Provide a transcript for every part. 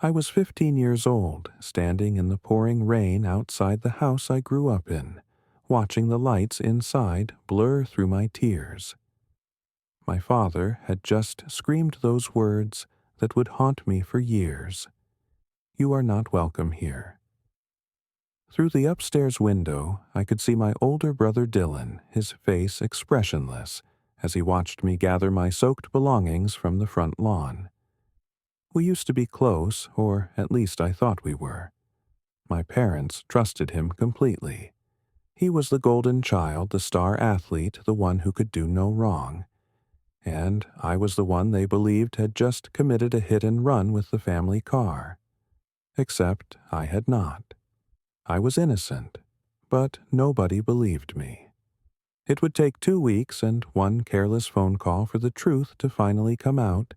I was 15 years old, standing in the pouring rain outside the house I grew up in, watching the lights inside blur through my tears. My father had just screamed those words that would haunt me for years. "You are not welcome here." Through the upstairs window, I could see my older brother Dylan, his face expressionless, as he watched me gather my soaked belongings from the front lawn. We used to be close, or at least I thought we were. My parents trusted him completely. He was the golden child, the star athlete, the one who could do no wrong. And I was the one they believed had just committed a hit and run with the family car. Except I had not. I was innocent, but nobody believed me. It would take 2 weeks and one careless phone call for the truth to finally come out,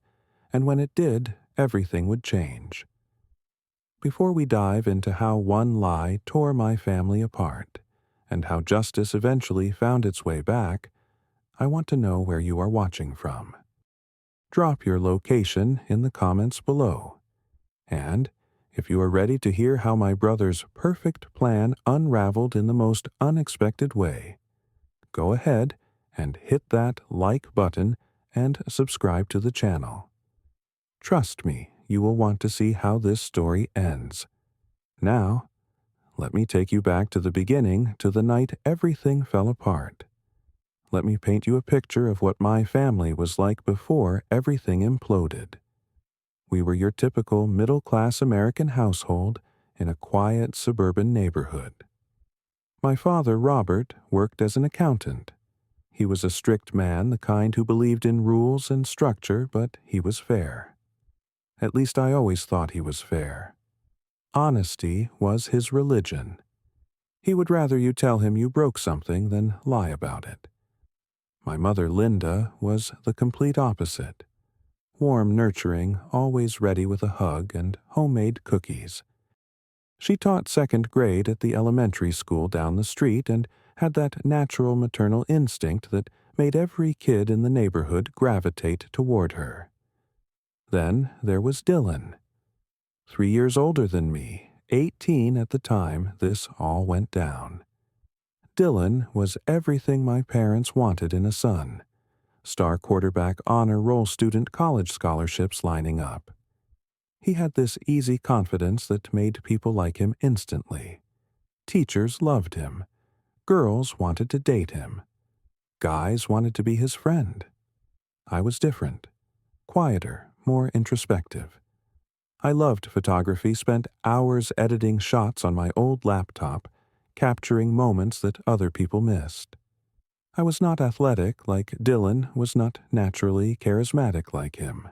and when it did, everything would change. Before we dive into how one lie tore my family apart, and how justice eventually found its way back, I want to know where you are watching from. Drop your location in the comments below. And if you are ready to hear how my brother's perfect plan unraveled in the most unexpected way, go ahead and hit that like button and subscribe to the channel. Trust me, you will want to see how this story ends. Now, let me take you back to the beginning, to the night everything fell apart. Let me paint you a picture of what my family was like before everything imploded. We were your typical middle-class American household in a quiet suburban neighborhood. My father, Robert, worked as an accountant. He was a strict man, the kind who believed in rules and structure, but he was fair. At least I always thought he was fair. Honesty was his religion. He would rather you tell him you broke something than lie about it. My mother, Linda, was the complete opposite. Warm, nurturing, always ready with a hug and homemade cookies. She taught second grade at the elementary school down the street and had that natural maternal instinct that made every kid in the neighborhood gravitate toward her. Then there was Dylan. 3 years older than me, 18 at the time this all went down. Dylan was everything my parents wanted in a son. Star quarterback, honor roll student, college scholarships lining up. He had this easy confidence that made people like him instantly. Teachers loved him. Girls wanted to date him. Guys wanted to be his friend. I was different. Quieter, more introspective. I loved photography, spent hours editing shots on my old laptop, capturing moments that other people missed. I was not athletic like Dylan, was not naturally charismatic like him.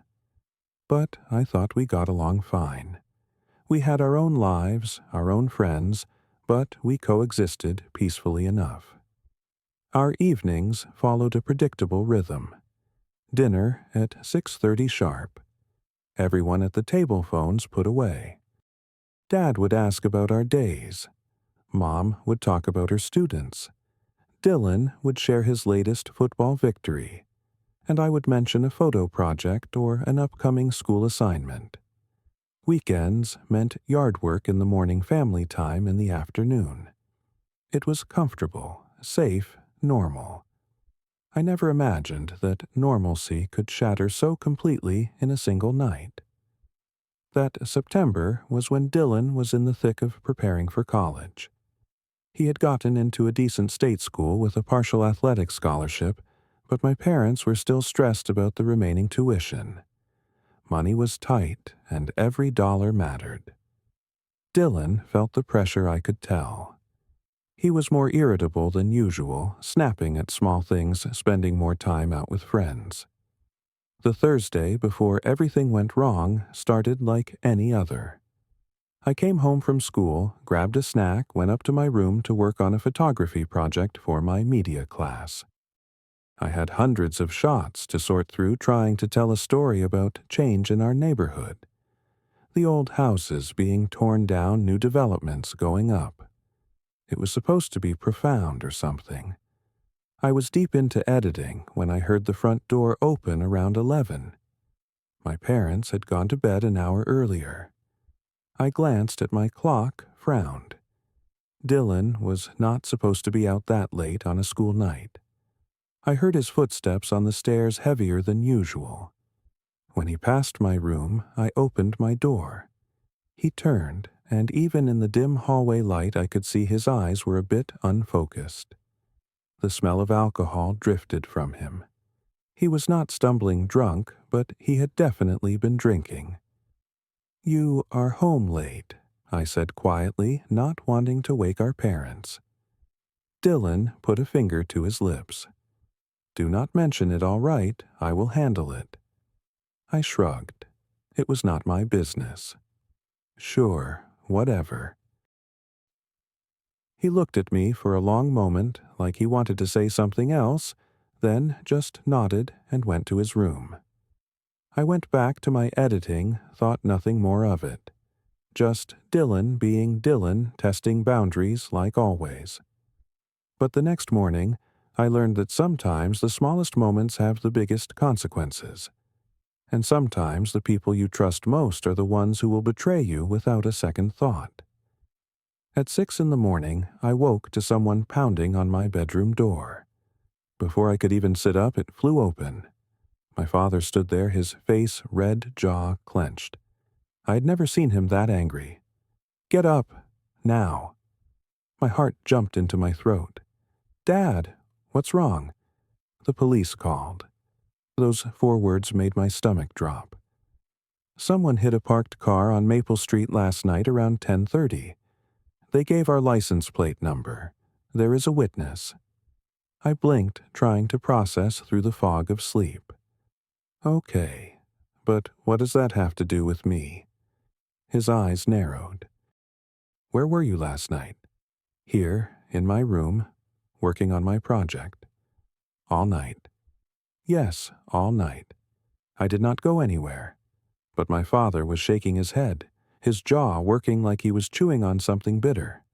But I thought we got along fine. We had our own lives, our own friends, but we coexisted peacefully enough. Our evenings followed a predictable rhythm. Dinner at 6:30 sharp. Everyone at the table phones put away. Dad would ask about our days. Mom would talk about her students. Dylan would share his latest football victory, and I would mention a photo project or an upcoming school assignment. Weekends meant yard work in the morning, family time in the afternoon. It was comfortable, safe, normal. I never imagined that normalcy could shatter so completely in a single night. That September was when Dylan was in the thick of preparing for college. He had gotten into a decent state school with a partial athletic scholarship, but my parents were still stressed about the remaining tuition. Money was tight, and every dollar mattered. Dylan felt the pressure, I could tell. He was more irritable than usual, snapping at small things, spending more time out with friends. The Thursday before everything went wrong started like any other. I came home from school, grabbed a snack, went up to my room to work on a photography project for my media class. I had hundreds of shots to sort through, trying to tell a story about change in our neighborhood. The old houses being torn down, new developments going up. It was supposed to be profound or something. I was deep into editing when I heard the front door open around 11. My parents had gone to bed an hour earlier. I glanced at my clock, frowned. Dylan was not supposed to be out that late on a school night. I heard his footsteps on the stairs heavier than usual. When he passed my room, I opened my door. He turned, and even in the dim hallway light I could see his eyes were a bit unfocused. The smell of alcohol drifted from him. He was not stumbling drunk, but he had definitely been drinking. "You are home late," I said quietly, not wanting to wake our parents. Dylan put a finger to his lips. "Do not mention it, all right? I will handle it." I shrugged. It was not my business. "Sure, whatever." He looked at me for a long moment, like he wanted to say something else, then just nodded and went to his room. I went back to my editing, thought nothing more of it. Just Dylan being Dylan, testing boundaries like always. But the next morning, I learned that sometimes the smallest moments have the biggest consequences. And sometimes the people you trust most are the ones who will betray you without a second thought. At 6 in the morning, I woke to someone pounding on my bedroom door. Before I could even sit up, it flew open. My father stood there, his face, red jaw clenched. I had never seen him that angry. "Get up, now." My heart jumped into my throat. "Dad, what's wrong?" "The police called." Those 4 words made my stomach drop. "Someone hit a parked car on Maple Street last night around 10:30. They gave our license plate number. There is a witness." I blinked, trying to process through the fog of sleep. "Okay, but what does that have to do with me?" His eyes narrowed. "Where were you last night?" "Here, in my room, working on my project." "All night?" "Yes, all night. I did not go anywhere." But my father was shaking his head, his jaw working like he was chewing on something bitter.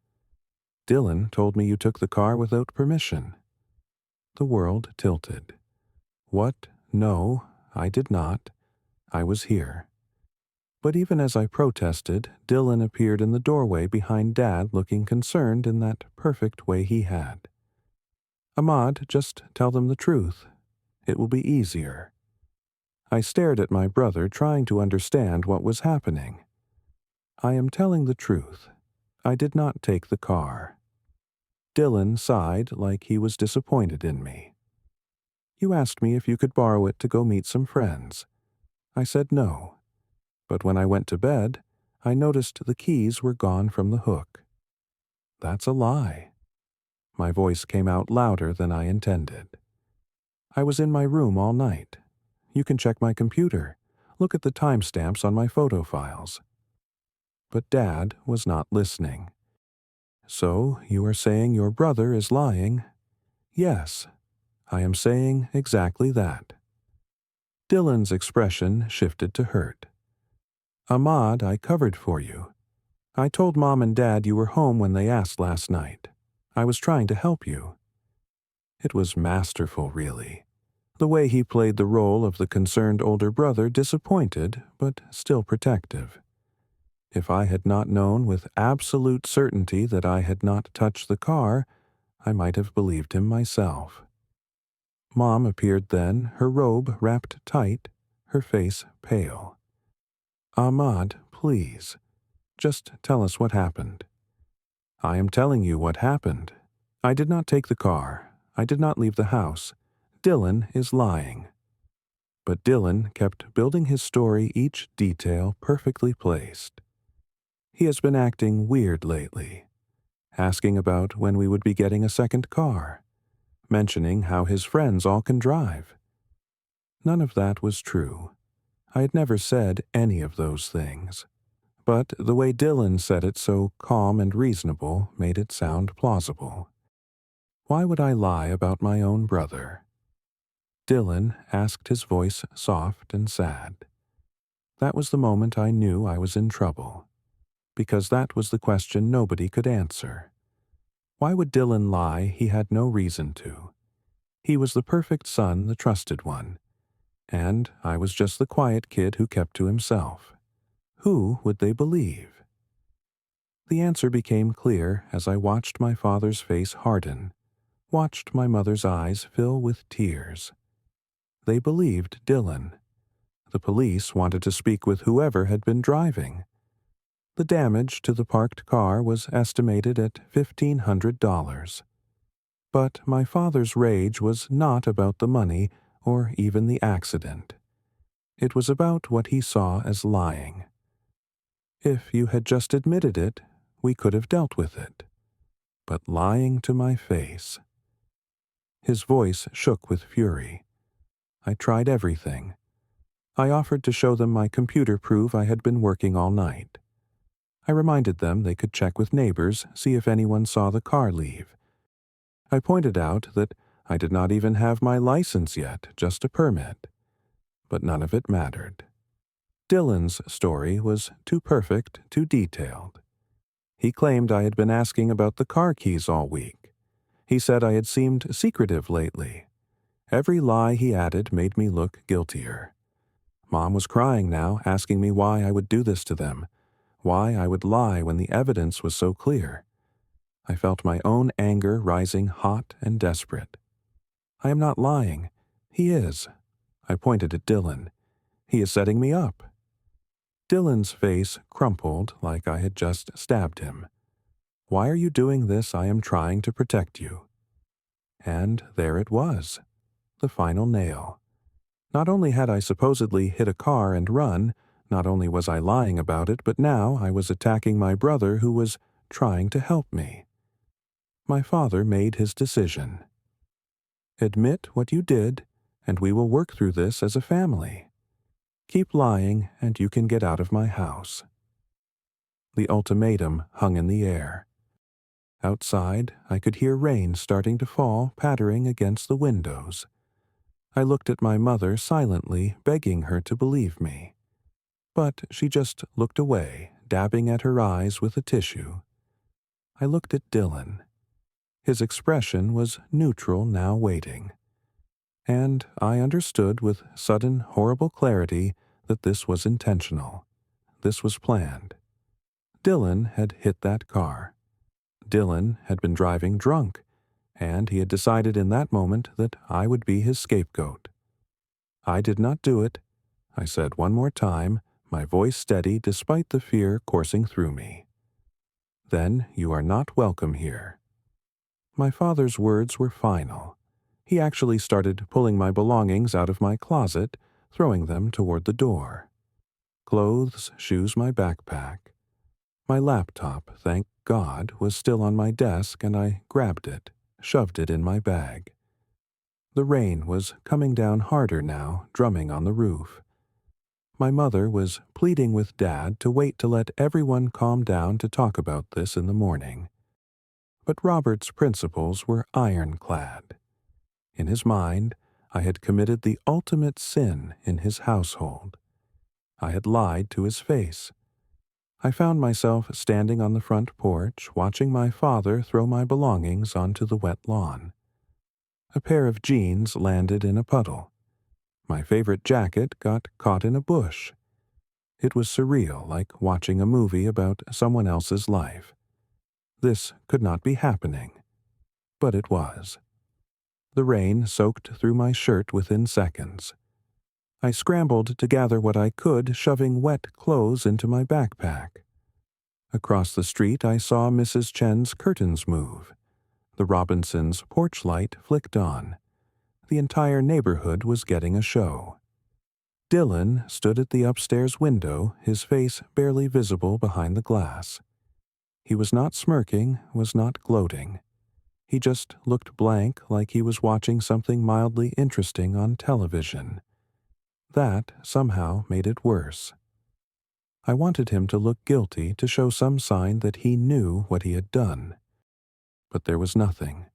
"Dylan told me you took the car without permission." The world tilted. "What? No, I did not. I was here." But even as I protested, Dylan appeared in the doorway behind Dad, looking concerned in that perfect way he had. "Ahmad, just tell them the truth. It will be easier." I stared at my brother, trying to understand what was happening. "I am telling the truth. I did not take the car." Dylan sighed like he was disappointed in me. "You asked me if you could borrow it to go meet some friends. I said no. But when I went to bed, I noticed the keys were gone from the hook." "That's a lie." My voice came out louder than I intended. "I was in my room all night. You can check my computer. Look at the timestamps on my photo files." But Dad was not listening. "So you are saying your brother is lying?" "Yes, I am saying exactly that." Dylan's expression shifted to hurt. "Ahmad, I covered for you. I told Mom and Dad you were home when they asked last night. I was trying to help you." It was masterful, really. The way he played the role of the concerned older brother, disappointed, but still protective. If I had not known with absolute certainty that I had not touched the car, I might have believed him myself. Mom appeared then, her robe wrapped tight, her face pale. "Ahmad, please, just tell us what happened." "I am telling you what happened. I did not take the car. I did not leave the house. Dylan is lying." But Dylan kept building his story, each detail perfectly placed. He has been acting weird lately, asking about when we would be getting a second car, mentioning how his friends all can drive. None of that was true. I had never said any of those things. But the way Dylan said it, so calm and reasonable, made it sound plausible. Why would I lie about my own brother? Dylan asked, his voice soft and sad. That was the moment I knew I was in trouble, because that was the question nobody could answer. Why would Dylan lie? He had no reason to. He was the perfect son, the trusted one, and I was just the quiet kid who kept to himself. Who would they believe? The answer became clear as I watched my father's face harden, watched my mother's eyes fill with tears. They believed Dylan. The police wanted to speak with whoever had been driving. The damage to the parked car was estimated at $1,500. But my father's rage was not about the money or even the accident. It was about what he saw as lying. If you had just admitted it, we could have dealt with it. But lying to my face. His voice shook with fury. I tried everything. I offered to show them my computer proof I had been working all night. I reminded them they could check with neighbors, see if anyone saw the car leave. I pointed out that I did not even have my license yet, just a permit. But none of it mattered. Dylan's story was too perfect, too detailed. He claimed I had been asking about the car keys all week. He said I had seemed secretive lately. Every lie he added made me look guiltier. Mom was crying now, asking me why I would do this to them, why I would lie when the evidence was so clear. I felt my own anger rising hot and desperate. I am not lying. He is. I pointed at Dylan. He is setting me up. Dylan's face crumpled like I had just stabbed him. Why are you doing this? I am trying to protect you. And there it was, the final nail. Not only had I supposedly hit a car and run, not only was I lying about it, but now I was attacking my brother who was trying to help me. My father made his decision. Admit what you did, and we will work through this as a family. Keep lying, and you can get out of my house. The ultimatum hung in the air. Outside, I could hear rain starting to fall, pattering against the windows. I looked at my mother silently, begging her to believe me. But she just looked away, dabbing at her eyes with a tissue. I looked at Dylan. His expression was neutral, now waiting. And I understood with sudden, horrible clarity that this was intentional. This was planned. Dylan had hit that car. Dylan had been driving drunk, and he had decided in that moment that I would be his scapegoat. I did not do it, I said one more time, my voice steady despite the fear coursing through me. Then you are not welcome here. My father's words were final. He actually started pulling my belongings out of my closet, throwing them toward the door. Clothes, shoes, my backpack. My laptop, thank God, was still on my desk, and I grabbed it, shoved it in my bag. The rain was coming down harder now, drumming on the roof. My mother was pleading with Dad to wait to let everyone calm down to talk about this in the morning. But Robert's principles were ironclad. In his mind, I had committed the ultimate sin in his household. I had lied to his face. I found myself standing on the front porch, watching my father throw my belongings onto the wet lawn. A pair of jeans landed in a puddle. My favorite jacket got caught in a bush. It was surreal, like watching a movie about someone else's life. This could not be happening. But it was. The rain soaked through my shirt within seconds. I scrambled to gather what I could, shoving wet clothes into my backpack. Across the street, I saw Mrs. Chen's curtains move. The Robinsons' porch light flicked on. The entire neighborhood was getting a show. Dylan stood at the upstairs window, his face barely visible behind the glass. He was not smirking, was not gloating. He just looked blank, like he was watching something mildly interesting on television. That somehow made it worse. I wanted him to look guilty, to show some sign that he knew what he had done. But there was nothing.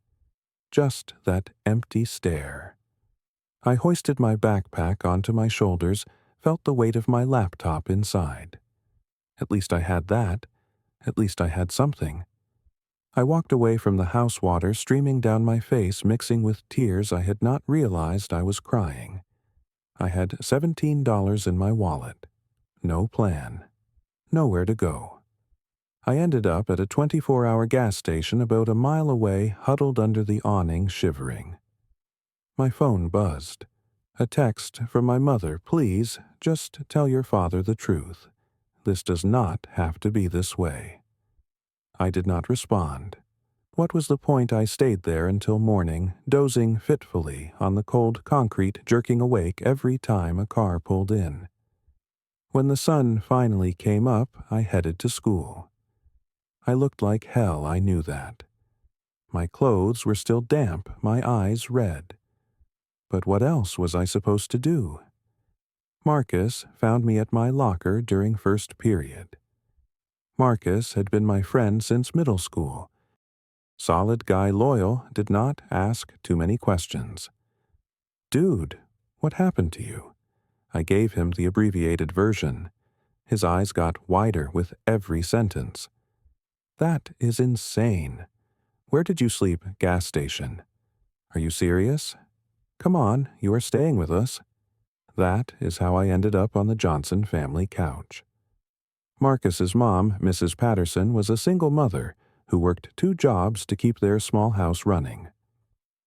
Just that empty stare. I hoisted my backpack onto my shoulders, felt the weight of my laptop inside. At least I had that. At least I had something. I walked away from the house water streaming down my face, mixing with tears I had not realized I was crying. I had $17 in my wallet. No plan. Nowhere to go. I ended up at a 24-hour gas station about a mile away, huddled under the awning, shivering. My phone buzzed. A text from my mother: "Please, just tell your father the truth. This does not have to be this way." I did not respond. What was the point? I stayed there until morning, dozing fitfully on the cold concrete, jerking awake every time a car pulled in. When the sun finally came up, I headed to school. I looked like hell, I knew that. My clothes were still damp, my eyes red. But what else was I supposed to do? Marcus found me at my locker during first period. Marcus had been my friend since middle school. Solid guy, loyal, did not ask too many questions. "Dude, what happened to you?" I gave him the abbreviated version. His eyes got wider with every sentence. "That is insane. Where did you sleep? Gas station. Are you serious? Come on, you are staying with us." That is how I ended up on the Johnson family couch. Marcus's mom, Mrs. Patterson, was a single mother who worked 2 jobs to keep their small house running.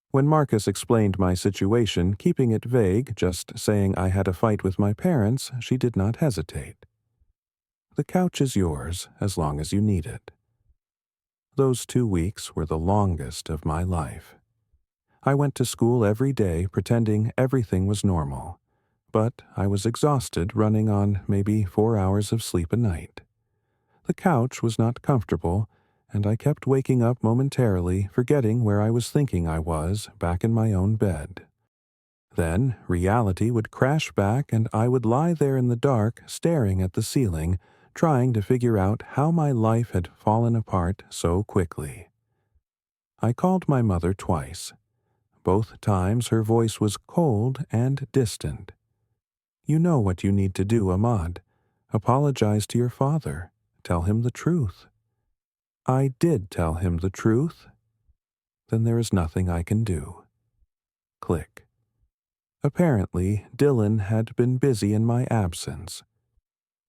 When Marcus explained my situation, keeping it vague, just saying I had a fight with my parents, she did not hesitate. "The couch is yours as long as you need it." Those 2 weeks were the longest of my life. I went to school every day pretending everything was normal, but I was exhausted, running on maybe 4 hours of sleep a night. The couch was not comfortable, and I kept waking up momentarily, forgetting where I was thinking I was, back in my own bed. Then reality would crash back, and I would lie there in the dark, staring at the ceiling, trying to figure out how my life had fallen apart so quickly. I called my mother twice. Both times her voice was cold and distant. "You know what you need to do, Ahmad. Apologize to your father. Tell him the truth." I did tell him the truth. Then there is nothing I can do. Click. Apparently, Dylan had been busy in my absence.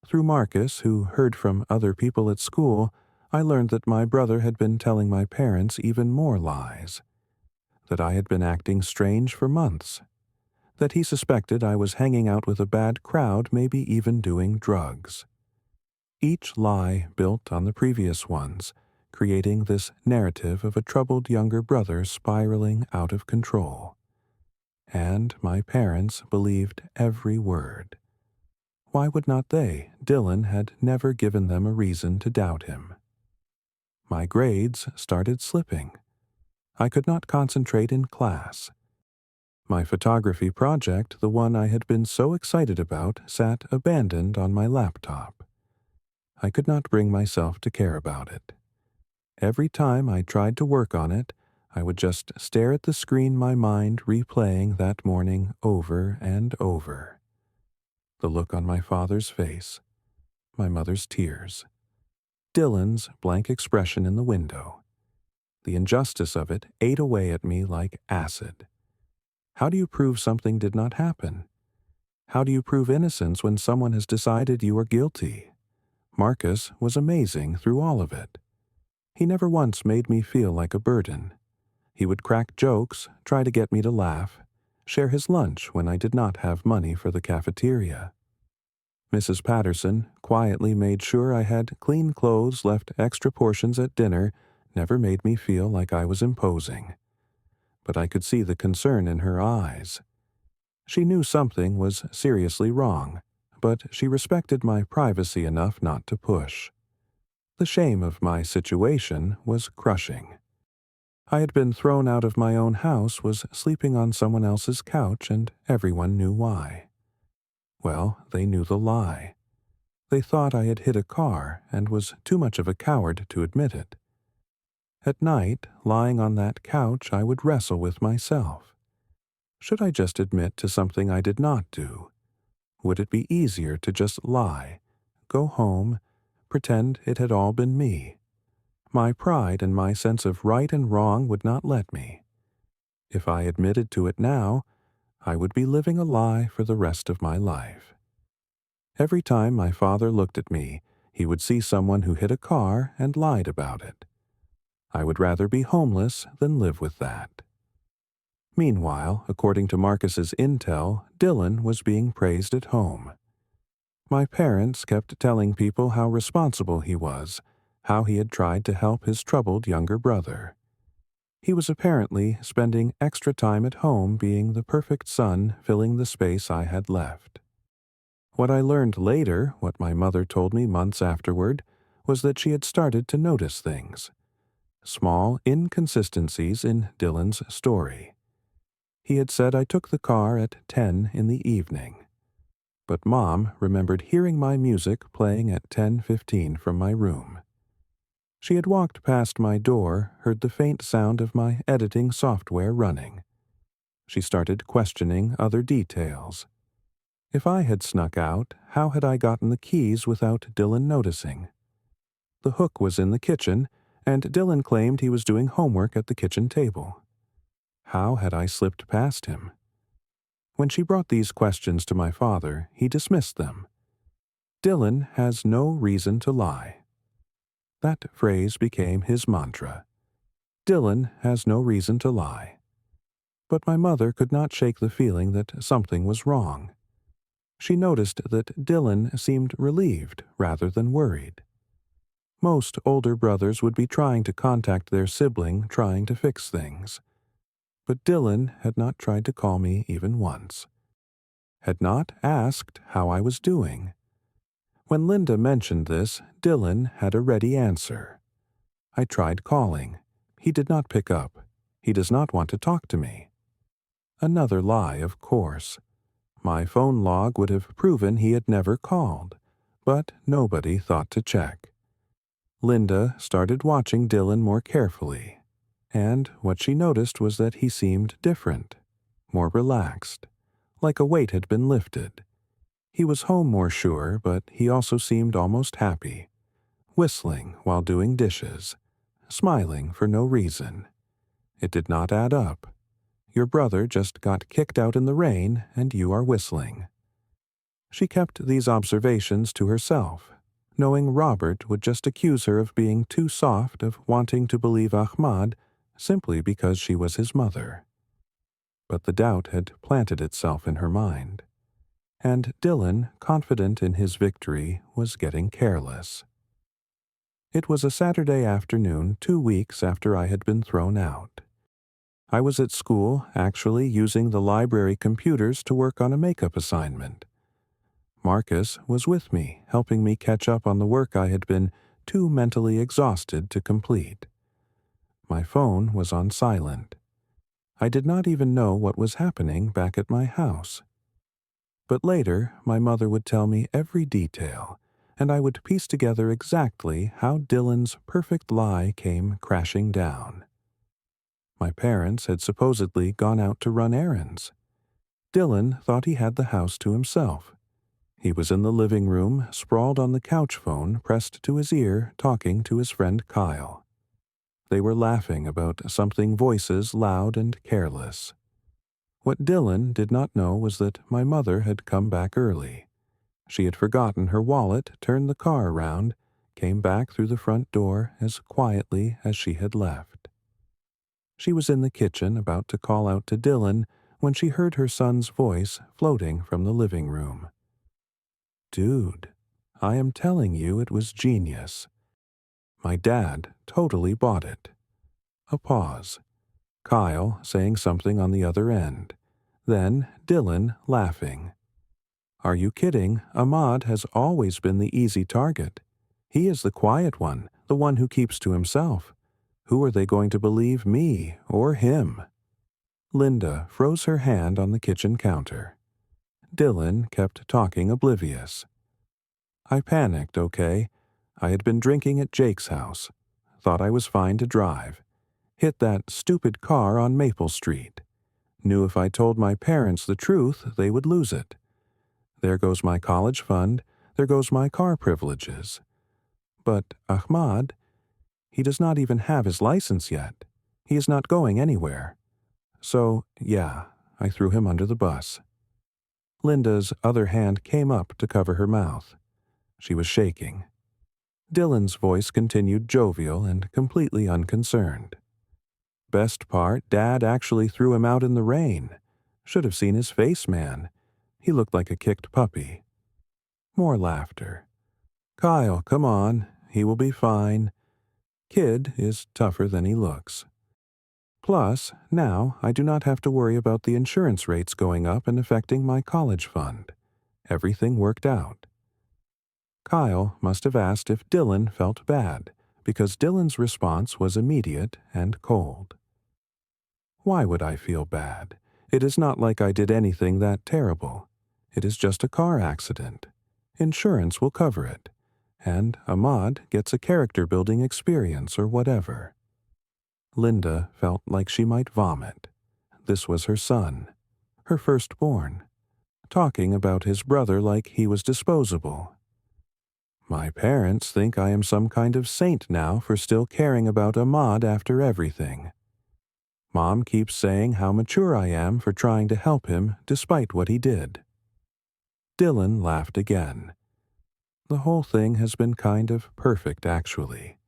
Through Marcus, who heard from other people at school, I learned that my brother had been telling my parents even more lies. That I had been acting strange for months. That he suspected I was hanging out with a bad crowd, maybe even doing drugs. Each lie built on the previous ones, creating this narrative of a troubled younger brother spiraling out of control. And my parents believed every word. Why would not they? Dylan had never given them a reason to doubt him. My grades started slipping. I could not concentrate in class. My photography project, the one I had been so excited about, sat abandoned on my laptop. I could not bring myself to care about it. Every time I tried to work on it, I would just stare at the screen, my mind replaying that morning over and over. The look on my father's face, my mother's tears, Dylan's blank expression in the window. The injustice of it ate away at me like acid. How do you prove something did not happen? How do you prove innocence when someone has decided you are guilty? Marcus was amazing through all of it. He never once made me feel like a burden. He would crack jokes, try to get me to laugh, share his lunch when I did not have money for the cafeteria. Mrs. Patterson quietly made sure I had clean clothes, left extra portions at dinner, never made me feel like I was imposing. But I could see the concern in her eyes. She knew something was seriously wrong, but she respected my privacy enough not to push. The shame of my situation was crushing. I had been thrown out of my own house, was sleeping on someone else's couch, and everyone knew why. Well, they knew the lie. They thought I had hit a car and was too much of a coward to admit it. At night, lying on that couch, I would wrestle with myself. Should I just admit to something I did not do? Would it be easier to just lie, go home, pretend it had all been me? My pride and my sense of right and wrong would not let me. If I admitted to it now, I would be living a lie for the rest of my life. Every time my father looked at me, He would see someone who hit a car and lied about it. I would rather be homeless than live with that. Meanwhile, according to Marcus's intel, Dylan was being praised at home. My parents kept telling people how responsible he was, how he had tried to help his troubled younger brother. He was apparently spending extra time at home being the perfect son filling the space I had left. What I learned later, what my mother told me months afterward, was that she had started to notice things. Small inconsistencies in Dylan's story. He had said I took the car at 10 in the evening. But Mom remembered hearing my music playing at 10:15 from my room. She had walked past my door, heard the faint sound of my editing software running. She started questioning other details. If I had snuck out, how had I gotten the keys without Dylan noticing? The hook was in the kitchen, and Dylan claimed he was doing homework at the kitchen table. How had I slipped past him? When she brought these questions to my father, he dismissed them. Dylan has no reason to lie. That phrase became his mantra. Dylan has no reason to lie. But my mother could not shake the feeling that something was wrong. She noticed that Dylan seemed relieved rather than worried. Most older brothers would be trying to contact their sibling, trying to fix things. But Dylan had not tried to call me even once. Had not asked how I was doing. When Linda mentioned this, Dylan had a ready answer. I tried calling. He did not pick up. He does not want to talk to me. Another lie, of course. My phone log would have proven he had never called, but nobody thought to check. Linda started watching Dylan more carefully, and what she noticed was that he seemed different, more relaxed, like a weight had been lifted. He was home more sure, but he also seemed almost happy, whistling while doing dishes, smiling for no reason. It did not add up. Your brother just got kicked out in the rain, and you are whistling. She kept these observations to herself, knowing Robert would just accuse her of being too soft, of wanting to believe Ahmad simply because she was his mother. But the doubt had planted itself in her mind. And Dylan, confident in his victory, was getting careless. It was a Saturday afternoon 2 weeks after I had been thrown out. I was at school, actually using the library computers to work on a makeup assignment. Marcus was with me, helping me catch up on the work I had been too mentally exhausted to complete. My phone was on silent. I did not even know what was happening back at my house. But later, my mother would tell me every detail, and I would piece together exactly how Dylan's perfect lie came crashing down. My parents had supposedly gone out to run errands. Dylan thought he had the house to himself. He was in the living room, sprawled on the couch phone pressed to his ear, talking to his friend Kyle. They were laughing about something, voices loud and careless. What Dylan did not know was that my mother had come back early. She had forgotten her wallet, turned the car around, came back through the front door as quietly as she had left. She was in the kitchen about to call out to Dylan when she heard her son's voice floating from the living room. Dude, I am telling you it was genius. My dad totally bought it. A pause. Kyle saying something on the other end. Then Dylan laughing. Are you kidding? Ahmad has always been the easy target. He is the quiet one, the one who keeps to himself. Who are they going to believe, me or him? Linda froze her hand on the kitchen counter. Dylan kept talking, oblivious. I panicked, okay? I had been drinking at Jake's house. Thought I was fine to drive. Hit that stupid car on Maple Street. Knew if I told my parents the truth, they would lose it. There goes my college fund, there goes my car privileges. But Ahmad, he does not even have his license yet. He is not going anywhere. So, yeah, I threw him under the bus. Linda's other hand came up to cover her mouth. She was shaking. Dylan's voice continued jovial and completely unconcerned. Best part, Dad actually threw him out in the rain. Should have seen his face, man. He looked like a kicked puppy. More laughter. Kyle, come on. He will be fine. Kid is tougher than he looks. Plus, now I do not have to worry about the insurance rates going up and affecting my college fund. Everything worked out. Kyle must have asked if Dylan felt bad, because Dylan's response was immediate and cold. Why would I feel bad? It is not like I did anything that terrible. It is just a car accident. Insurance will cover it. And Ahmad gets a character-building experience or whatever. Linda felt like she might vomit. This was her son, her firstborn, talking about his brother like he was disposable. My parents think I am some kind of saint now for still caring about Ahmad after everything. Mom keeps saying how mature I am for trying to help him despite what he did. Dylan laughed again. The whole thing has been kind of perfect, actually.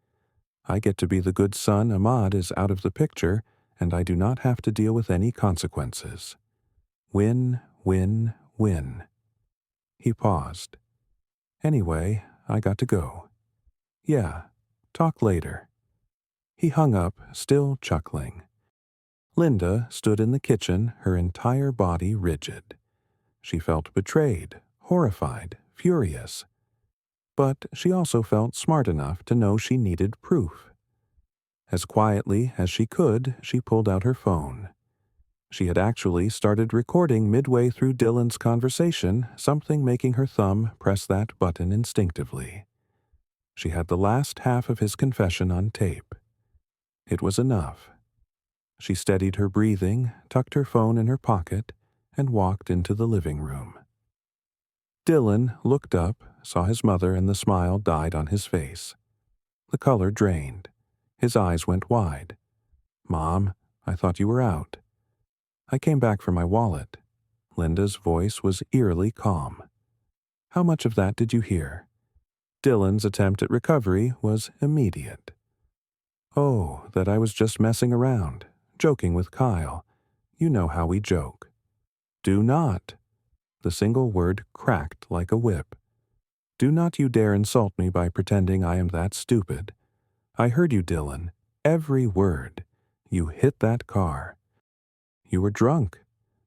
I get to be the good son. Ahmad is out of the picture, and I do not have to deal with any consequences. Win, win, win. He paused. Anyway, I got to go. Yeah, talk later. He hung up, still chuckling. Linda stood in the kitchen, her entire body rigid. She felt betrayed, horrified, furious. But she also felt smart enough to know she needed proof. As quietly as she could, she pulled out her phone. She had actually started recording midway through Dylan's conversation, something making her thumb press that button instinctively. She had the last half of his confession on tape. It was enough. She steadied her breathing, tucked her phone in her pocket, and walked into the living room. Dylan looked up, saw his mother, and the smile died on his face. The color drained. His eyes went wide. Mom, I thought you were out. I came back for my wallet. Linda's voice was eerily calm. How much of that did you hear? Dylan's attempt at recovery was immediate. Oh, that I was just messing around, joking with Kyle. You know how we joke. Do not. The single word cracked like a whip. Do not you dare insult me by pretending I am that stupid. I heard you, Dylan. Every word. You hit that car. You were drunk.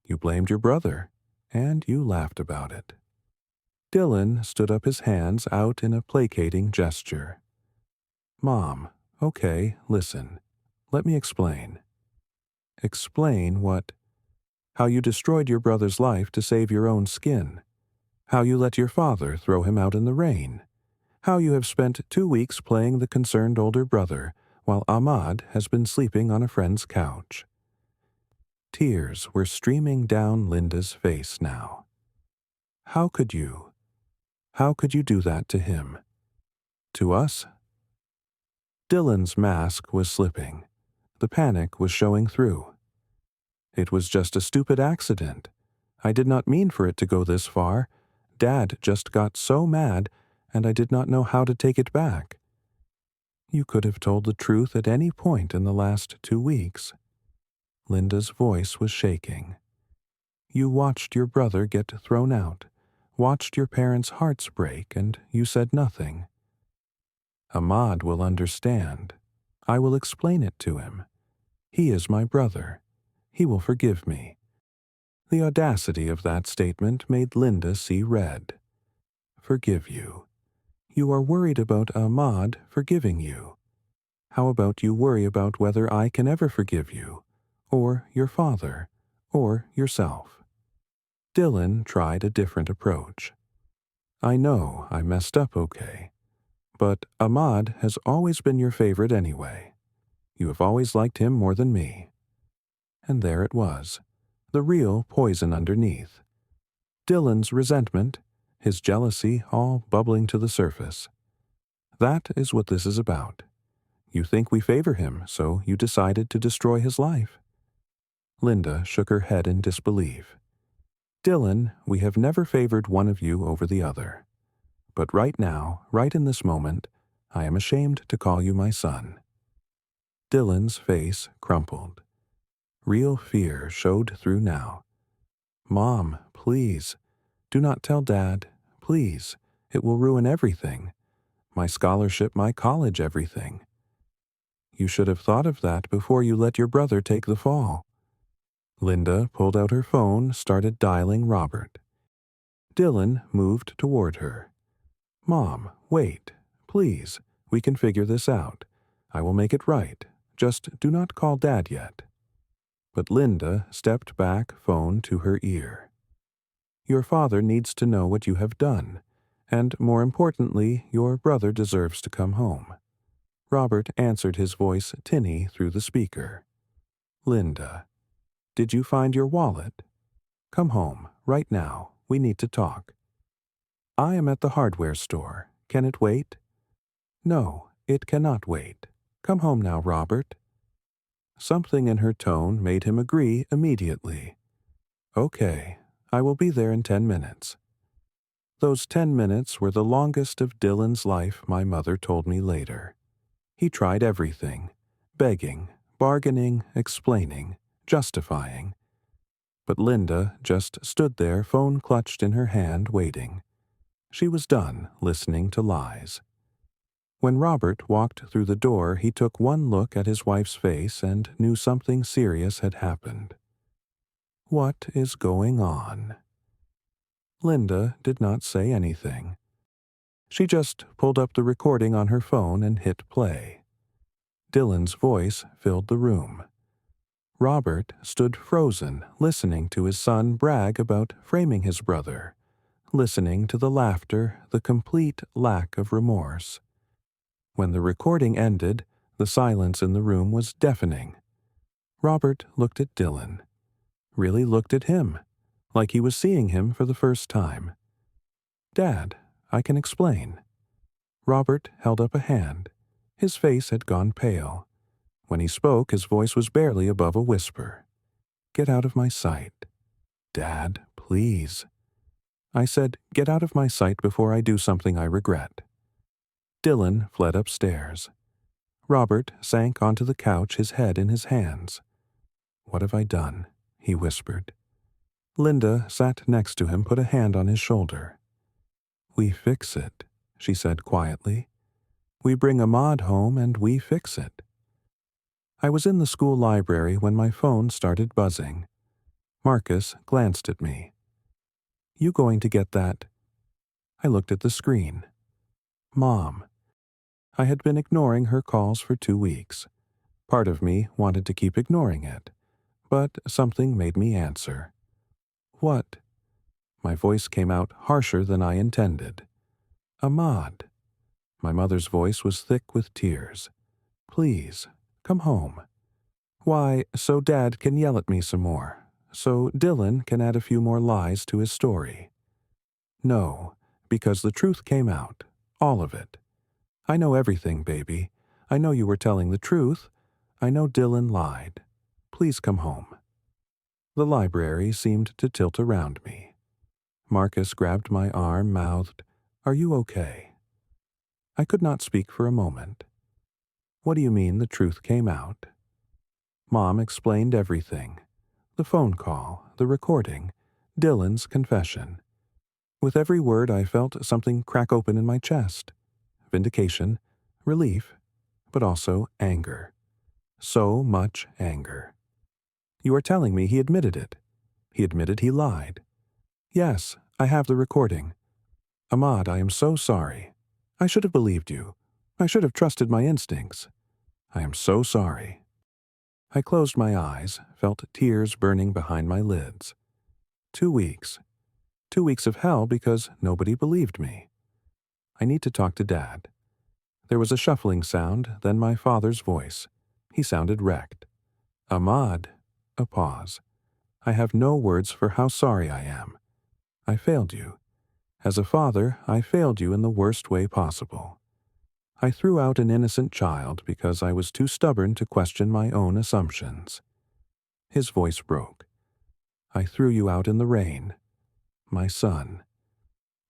You blamed your brother. And you laughed about it. Dylan stood up, his hands out in a placating gesture. Mom, okay, listen. Let me explain. Explain what? How you destroyed your brother's life to save your own skin. How you let your father throw him out in the rain. How you have spent 2 weeks playing the concerned older brother, while Ahmad has been sleeping on a friend's couch. Tears were streaming down Linda's face now. How could you? How could you do that to him? To us? Dylan's mask was slipping. The panic was showing through. It was just a stupid accident. I did not mean for it to go this far. Dad just got so mad, and I did not know how to take it back. You could have told the truth at any point in the last 2 weeks. Linda's voice was shaking. You watched your brother get thrown out, watched your parents' hearts break, and you said nothing. Ahmad will understand. I will explain it to him. He is my brother. He will forgive me. The audacity of that statement made Linda see red. Forgive you. You are worried about Ahmad forgiving you. How about you worry about whether I can ever forgive you, or your father, or yourself? Dylan tried a different approach. I know I messed up, okay, but Ahmad has always been your favorite anyway. You have always liked him more than me. And there it was, the real poison underneath. Dylan's resentment, his jealousy all bubbling to the surface. That is what this is about. You think we favor him, so you decided to destroy his life. Linda shook her head in disbelief. Dylan, we have never favored one of you over the other. But right now, right in this moment, I am ashamed to call you my son." Dylan's face crumpled. Real fear showed through now. "Mom, please. Do not tell Dad. Please. It will ruin everything. My scholarship, my college, everything." "You should have thought of that before you let your brother take the fall." Linda pulled out her phone, started dialing Robert. Dylan moved toward her. "Mom, wait. Please. We can figure this out. I will make it right. Just do not call Dad yet." But Linda stepped back, phone to her ear. "Your father needs to know what you have done, and more importantly, your brother deserves to come home." Robert answered, his voice tinny through the speaker. "Linda, did you find your wallet? Come home, right now. We need to talk." "I am at the hardware store. Can it wait?" "No, it cannot wait. Come home now, Robert." Something in her tone made him agree immediately. "Okay, I will be there in 10 minutes. Those 10 minutes were the longest of Dylan's life, my mother told me later. He tried everything, begging, bargaining, explaining, justifying. But Linda just stood there, phone clutched in her hand, waiting. She was done listening to lies. When Robert walked through the door, he took one look at his wife's face and knew something serious had happened. What is going on? Linda did not say anything. She just pulled up the recording on her phone and hit play. Dylan's voice filled the room. Robert stood frozen, listening to his son brag about framing his brother, listening to the laughter, the complete lack of remorse. When the recording ended, the silence in the room was deafening. Robert looked at Dylan, really looked at him, like he was seeing him for the first time. "Dad, I can explain." Robert held up a hand. His face had gone pale. When he spoke, his voice was barely above a whisper. "Get out of my sight. Dad, please." I said, "Get out of my sight before I do something I regret." Dylan fled upstairs. Robert sank onto the couch, his head in his hands. "What have I done?" he whispered. Linda sat next to him, put a hand on his shoulder. "We fix it," she said quietly. "We bring Ahmad home and we fix it." I was in the school library when my phone started buzzing. Marcus glanced at me. "You going to get that?" I looked at the screen. Mom. I had been ignoring her calls for 2 weeks. Part of me wanted to keep ignoring it, but something made me answer. "What?" My voice came out harsher than I intended. "Ahmad." My mother's voice was thick with tears. "Please, come home." "Why, so Dad can yell at me some more, so Dylan can add a few more lies to his story." "No, because the truth came out, all of it. I know everything, baby. I know you were telling the truth. I know Dylan lied. Please come home." The library seemed to tilt around me. Marcus grabbed my arm, mouthed, "Are you okay?" I could not speak for a moment. "What do you mean the truth came out?" Mom explained everything. The phone call, the recording, Dylan's confession. With every word I felt something crack open in my chest. Vindication, relief, but also anger. So much anger. "You are telling me he admitted it. He admitted he lied." "Yes, I have the recording." "Ahmad, I am so sorry. I should have believed you. I should have trusted my instincts. I am so sorry." I closed my eyes, felt tears burning behind my lids. 2 weeks. 2 weeks of hell because nobody believed me. I need to talk to Dad. There was a shuffling sound, then my father's voice. He sounded wrecked. "Ahmad." A pause. "I have no words for how sorry I am. I failed you. As a father, I failed you in the worst way possible. I threw out an innocent child because I was too stubborn to question my own assumptions." His voice broke. "I threw you out in the rain. My son.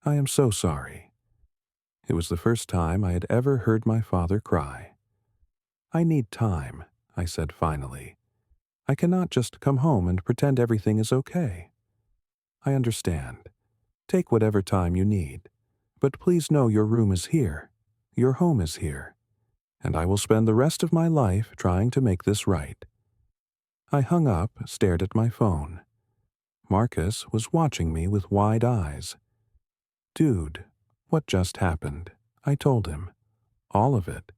I am so sorry." It was the first time I had ever heard my father cry. "I need time," I said finally. "I cannot just come home and pretend everything is okay." "I understand. Take whatever time you need. But please know your room is here. Your home is here. And I will spend the rest of my life trying to make this right." I hung up, stared at my phone. Marcus was watching me with wide eyes. "Dude, what just happened?" I told him. All of it.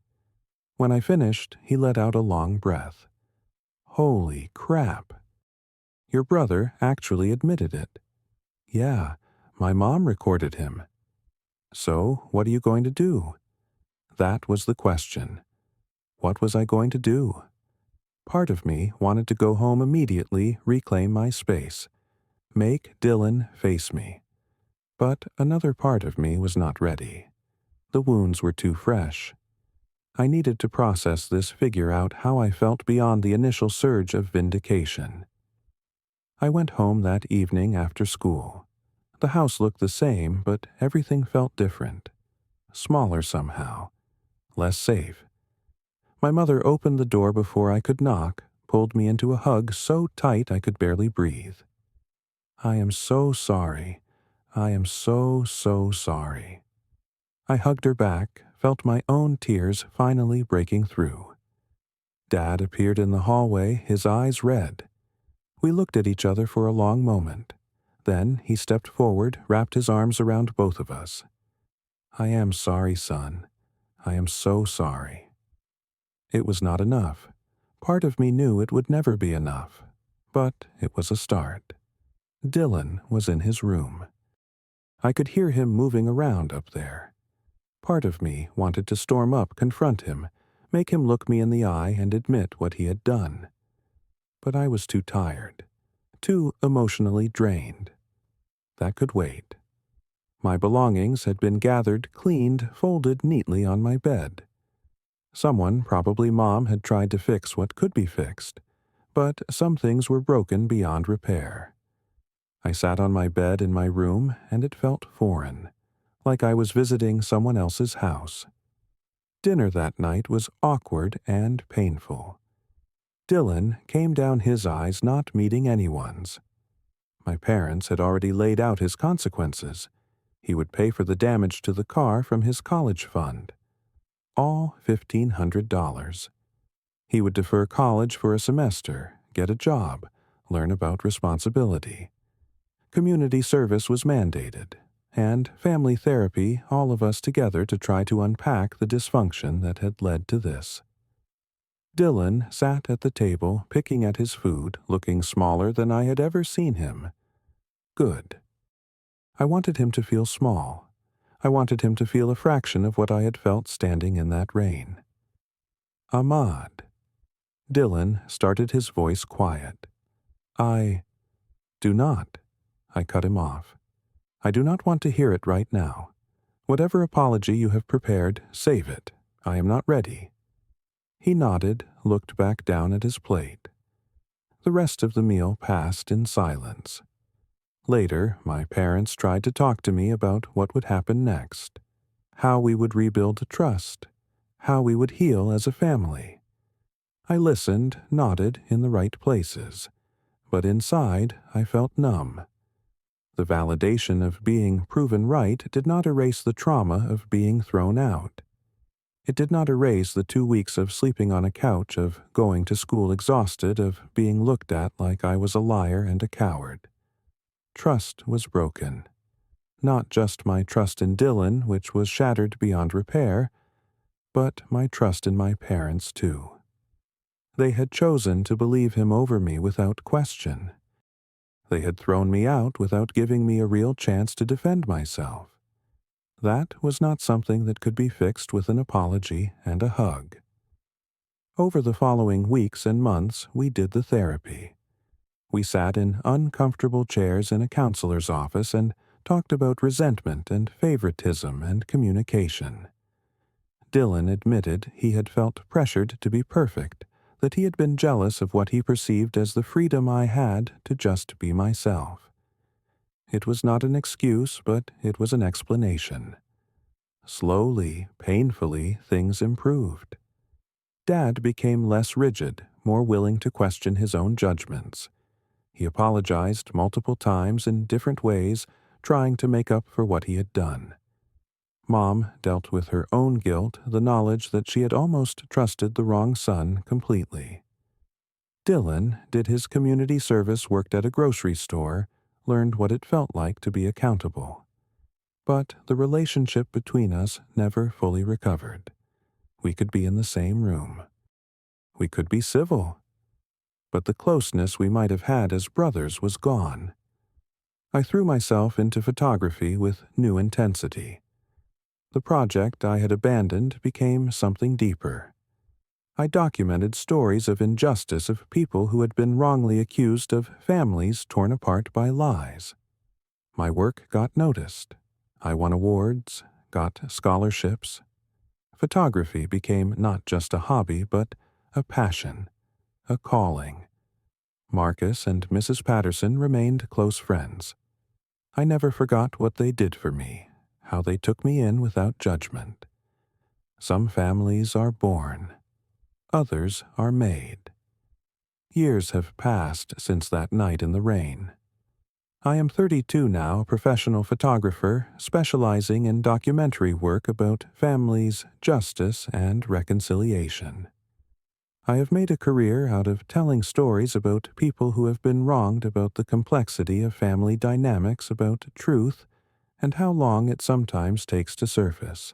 When I finished, he let out a long breath. "Holy crap. Your brother actually admitted it." "Yeah, my mom recorded him." "So, what are you going to do?" That was the question. What was I going to do? Part of me wanted to go home immediately, reclaim my space, make Dylan face me. But another part of me was not ready. The wounds were too fresh. I needed to process this, figure out how I felt beyond the initial surge of vindication. I went home that evening after school. The house looked the same, but everything felt different. Smaller somehow. Less safe. My mother opened the door before I could knock, pulled me into a hug so tight I could barely breathe. "I am so sorry. I am so, so sorry." I hugged her back, felt my own tears finally breaking through. Dad appeared in the hallway, his eyes red. We looked at each other for a long moment. Then he stepped forward, wrapped his arms around both of us. "I am sorry, son. I am so sorry." It was not enough. Part of me knew it would never be enough. But it was a start. Dylan was in his room. I could hear him moving around up there. Part of me wanted to storm up, confront him, make him look me in the eye and admit what he had done. But I was too tired, too emotionally drained. That could wait. My belongings had been gathered, cleaned, folded neatly on my bed. Someone, probably Mom, had tried to fix what could be fixed, but some things were broken beyond repair. I sat on my bed in my room, and it felt foreign, like I was visiting someone else's house. Dinner that night was awkward and painful. Dylan came down his eyes not meeting anyone's. My parents had already laid out his consequences. He would pay for the damage to the car from his college fund. All $1,500. He would defer college for a semester, get a job, learn about responsibility. Community service was mandated, and family therapy, all of us together to try to unpack the dysfunction that had led to this. Dylan sat at the table, picking at his food, looking smaller than I had ever seen him. Good. I wanted him to feel small. I wanted him to feel a fraction of what I had felt standing in that rain. "Ahmad." Dylan started his voice quiet. "I do not." I cut him off. "I do not want to hear it right now. Whatever apology you have prepared, save it. I am not ready." He nodded, looked back down at his plate. The rest of the meal passed in silence. Later, my parents tried to talk to me about what would happen next, how we would rebuild trust, how we would heal as a family. I listened, nodded in the right places, but inside I felt numb. The validation of being proven right did not erase the trauma of being thrown out. It did not erase the 2 weeks of sleeping on a couch, of going to school exhausted, of being looked at like I was a liar and a coward. Trust was broken. Not just my trust in Dylan, which was shattered beyond repair, but my trust in my parents too. They had chosen to believe him over me without question. They had thrown me out without giving me a real chance to defend myself. That was not something that could be fixed with an apology and a hug. Over the following weeks and months, we did the therapy. We sat in uncomfortable chairs in a counselor's office and talked about resentment and favoritism and communication. Dylan admitted he had felt pressured to be perfect, that he had been jealous of what he perceived as the freedom I had to just be myself. It was not an excuse, but it was an explanation. Slowly, painfully, things improved. Dad became less rigid, more willing to question his own judgments. He apologized multiple times in different ways, trying to make up for what he had done. Mom dealt with her own guilt, the knowledge that she had almost trusted the wrong son completely. Dylan did his community service, worked at a grocery store, learned what it felt like to be accountable. But the relationship between us never fully recovered. We could be in the same room. We could be civil. But the closeness we might have had as brothers was gone. I threw myself into photography with new intensity. The project I had abandoned became something deeper. I documented stories of injustice, of people who had been wrongly accused, of families torn apart by lies. My work got noticed. I won awards, got scholarships. Photography became not just a hobby, but a passion, a calling. Marcus and Mrs. Patterson remained close friends. I never forgot what they did for me, how they took me in without judgment. Some families are born. Others are made. Years have passed since that night in the rain. I am 32 now, a professional photographer specializing in documentary work about families, justice, and reconciliation. I have made a career out of telling stories about people who have been wronged, about the complexity of family dynamics, about truth, and how long it sometimes takes to surface.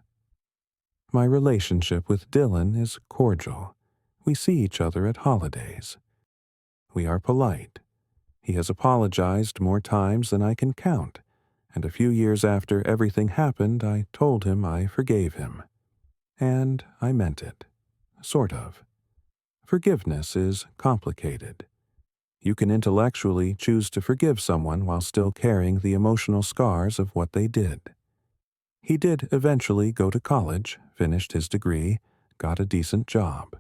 My relationship with Dylan is cordial. We see each other at holidays. We are polite. He has apologized more times than I can count, and a few years after everything happened, I told him I forgave him. And I meant it. Sort of. Forgiveness is complicated. You can intellectually choose to forgive someone while still carrying the emotional scars of what they did. He did eventually go to college, finished his degree, got a decent job.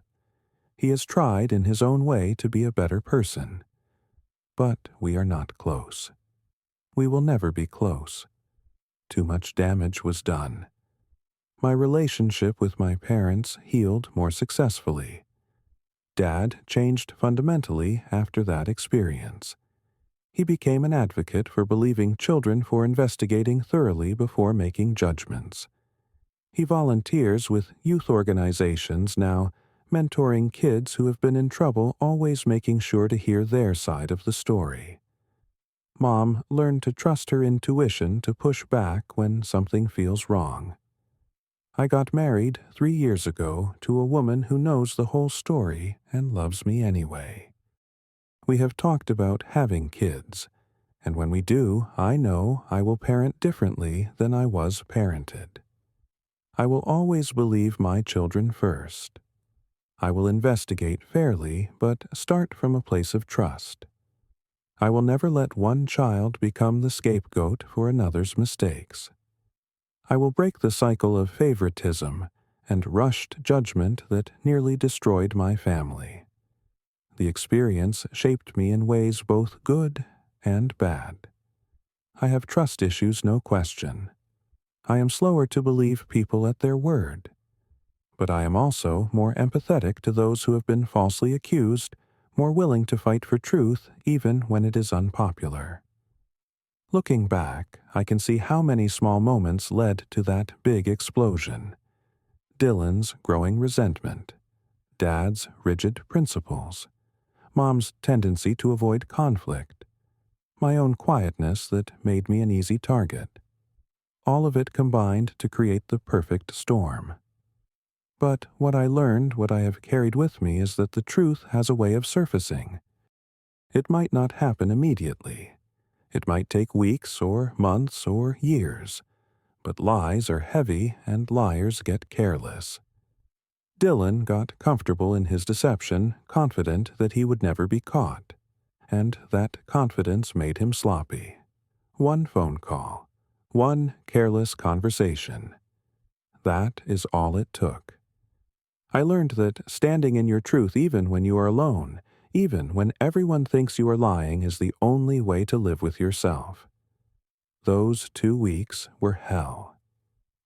He has tried in his own way to be a better person. But we are not close. We will never be close. Too much damage was done. My relationship with my parents healed more successfully. Dad changed fundamentally after that experience. He became an advocate for believing children, for investigating thoroughly before making judgments. He volunteers with youth organizations now, mentoring kids who have been in trouble, always making sure to hear their side of the story. Mom learned to trust her intuition to push back when something feels wrong. I got married 3 years ago to a woman who knows the whole story and loves me anyway. We have talked about having kids, and when we do, I know I will parent differently than I was parented. I will always believe my children first. I will investigate fairly, but start from a place of trust. I will never let one child become the scapegoat for another's mistakes. I will break the cycle of favoritism and rushed judgment that nearly destroyed my family. The experience shaped me in ways both good and bad. I have trust issues, no question. I am slower to believe people at their word. But I am also more empathetic to those who have been falsely accused, more willing to fight for truth even when it is unpopular. Looking back, I can see how many small moments led to that big explosion. Dylan's growing resentment, Dad's rigid principles, Mom's tendency to avoid conflict, my own quietness that made me an easy target. All of it combined to create the perfect storm. But what I learned, what I have carried with me, is that the truth has a way of surfacing. It might not happen immediately. It might take weeks or months or years. But lies are heavy and liars get careless. Dylan got comfortable in his deception, confident that he would never be caught. And that confidence made him sloppy. One phone call, one careless conversation. That is all it took. I learned that standing in your truth even when you are alone, even when everyone thinks you are lying, is the only way to live with yourself. Those 2 weeks were hell.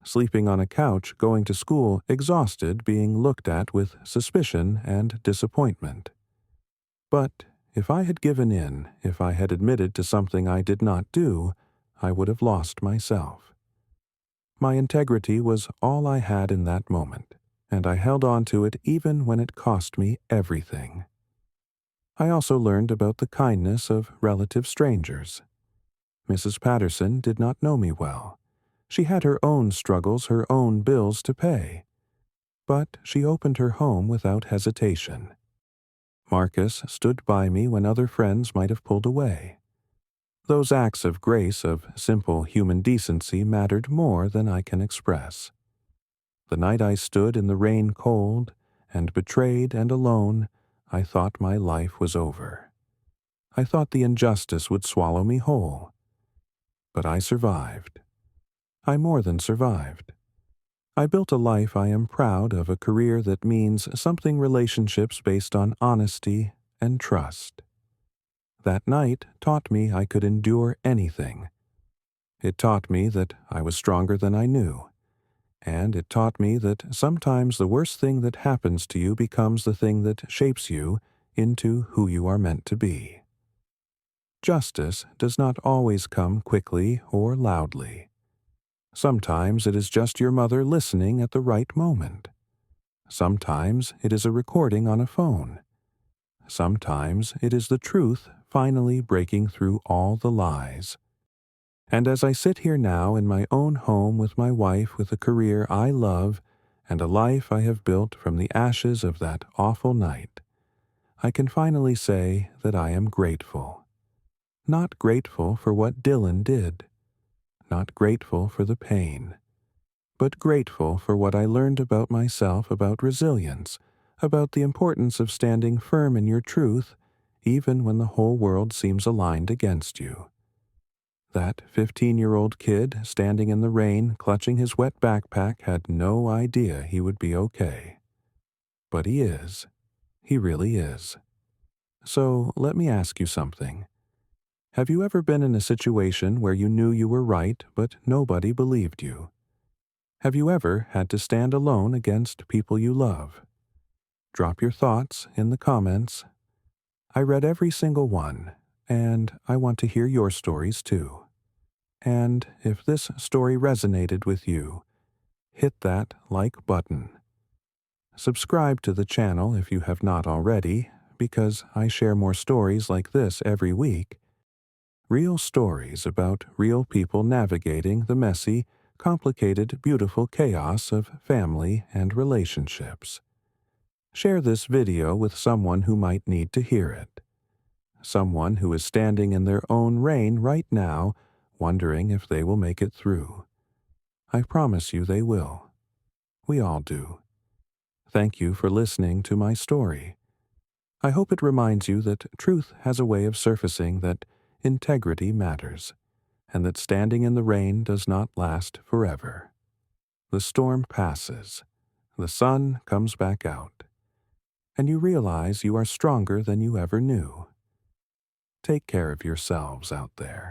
sleeping on a couch going to school exhausted being looked at with suspicion and disappointment. But if I had given in, if I had admitted to something I did not do, I would have lost myself. My integrity was all I had in that moment, and I held on to it even when it cost me everything. I also learned about the kindness of relative strangers. Mrs. Patterson did not know me well. She had her own struggles, her own bills to pay. But she opened her home without hesitation. Marcus stood by me when other friends might have pulled away. Those acts of grace, of simple human decency, mattered more than I can express. The night I stood in the rain cold, and betrayed and alone, I thought my life was over. I thought the injustice would swallow me whole. But I survived. I more than survived. I built a life I am proud of, a career that means something, relationships based on honesty and trust. That night taught me I could endure anything. It taught me that I was stronger than I knew. And it taught me that sometimes the worst thing that happens to you becomes the thing that shapes you into who you are meant to be. Justice does not always come quickly or loudly. Sometimes it is just your mother listening at the right moment. Sometimes it is a recording on a phone. Sometimes it is the truth finally breaking through all the lies. And as I sit here now in my own home with my wife, with a career I love and a life I have built from the ashes of that awful night, I can finally say that I am grateful. Not grateful for what Dylan did, not grateful for the pain, but grateful for what I learned about myself, about resilience, about the importance of standing firm in your truth, even when the whole world seems aligned against you. That 15-year-old kid standing in the rain, clutching his wet backpack, had no idea he would be okay. But he is. He really is. So let me ask you something. Have you ever been in a situation where you knew you were right, but nobody believed you? Have you ever had to stand alone against people you love? Drop your thoughts in the comments. I read every single one, and I want to hear your stories too. And if this story resonated with you, hit that like button. Subscribe to the channel if you have not already, because I share more stories like this every week. Real stories about real people navigating the messy, complicated, beautiful chaos of family and relationships. Share this video with someone who might need to hear it. Someone who is standing in their own rain right now, wondering if they will make it through. I promise you they will. We all do. Thank you for listening to my story. I hope it reminds you that truth has a way of surfacing, that integrity matters, and that standing in the rain does not last forever. The storm passes, the sun comes back out, and you realize you are stronger than you ever knew. Take care of yourselves out there.